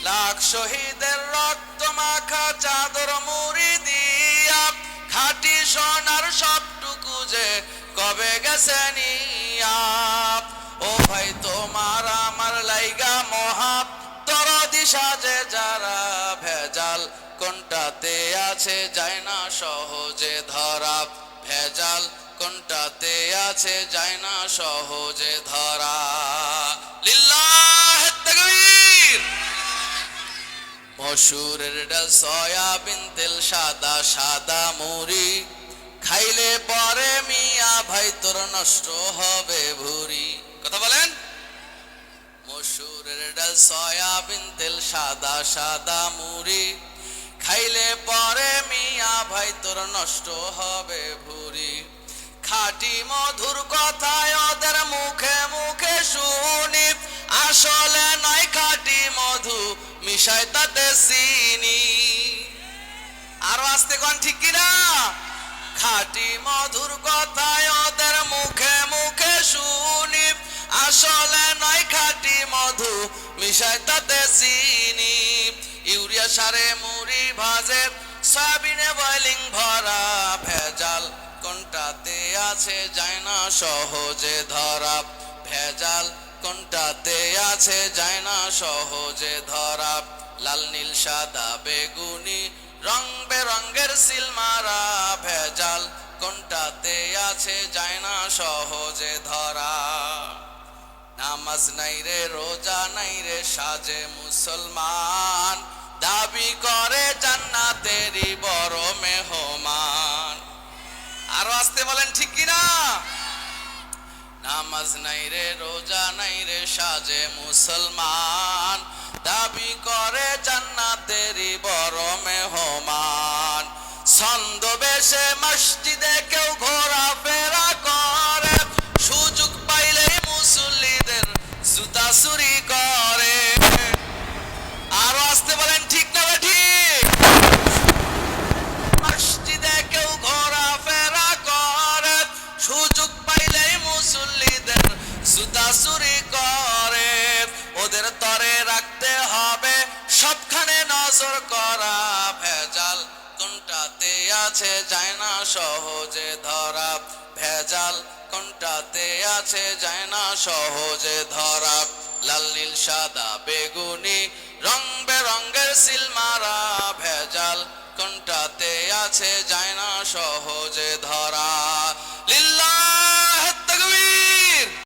লাখ শহীদের রক্ত মাখা চাদর মুড়ি দিয়া খাঁটি সোনার সবটুকু যে কবে গেছে নিয়া। ও ভাই তোমার আমার লাইগা মহাব দরদি সাজে যারা, ভেজাল কোনটাতে আছে যায় না সহজে ধরা, ভেজাল কোনটাতে আছে যায় না সহজে ধরা। লিল্লাহ তাকবীর। মসুরের ডাল সয়াবিন তেল সাদা সাদা মুড়ি খাইলে পরে মিয়া ভাই তোর নষ্ট হবে ভুঁড়ি। কথা বলেন। মসুরের ডাল সয়াবিন তেল সাদা সাদা মুড়ি খাইলে পরে মিয়া ভাই তোর নষ্ট হবে ভুঁড়ি। খাঁটি মধুর কথায় ওদের মুখে মুখে শুনি, আসলে নয় খাঁটি মধু মিশায় তাতে চিনি। আরো আস্তে কোন ঠিক কিনা? খাঁটি মধুর কথায় ওদের মুখে মুখে শুনি, আসলে নয় খাঁটি মধু মিশায় তাতে চিনি। ইউরিয়া সারে মুড়ি ভাজে সয়াবিনে বয়লিং ভরা, ভেজাল কোনটাতে আছে যায় না সহজে ধরা, ভেজাল কোনটাতে আছে যায় না সহজে ধরা। লাল নীল সাদা বেগুনি রং বেরঙ্গের সিলমারা, ভেজাল কোনটাতে আছে যায় না সহজে ধরা। নামাজ নাই রে রোজা নাই রে সাজে মুসলমান, দাবি করে জান্নাতেরই বড় মেহমান। আরো আসতে বলেন ঠিক কিনা? নামাজ নাই রে রোজা নাই রে সাজে মুসলমান, দাবি করে জান্নাতেরই বড় মেহমান। ছন্দবেশে মসজিদে কেউ ঘোরাফেরা করে, সুযোগ পাইলেই মুসল্লিদের জুতা চুরি করে। আরো আসতে বলেন ঠিক না ঠিক? মসজিদে কেউ ঘোরাফেরা করে, সুযোগ পাইলেই মুসল্লিদের জুতা চুরি করে। ওদের তরে রাখতে হবে সবখানে নজর করা, ভেজাল কোনটাতে আছে যায় না সহজে ধরা, ভেজাল কোনটাতে আছে যায় না সহজে ধরা। লাল নীল সাদা বেগুনি রং বেরঙ্গের সিলমারা, ভেজাল কোনটাতে আছে যায় না সহজে ধরা। লিল্লাহ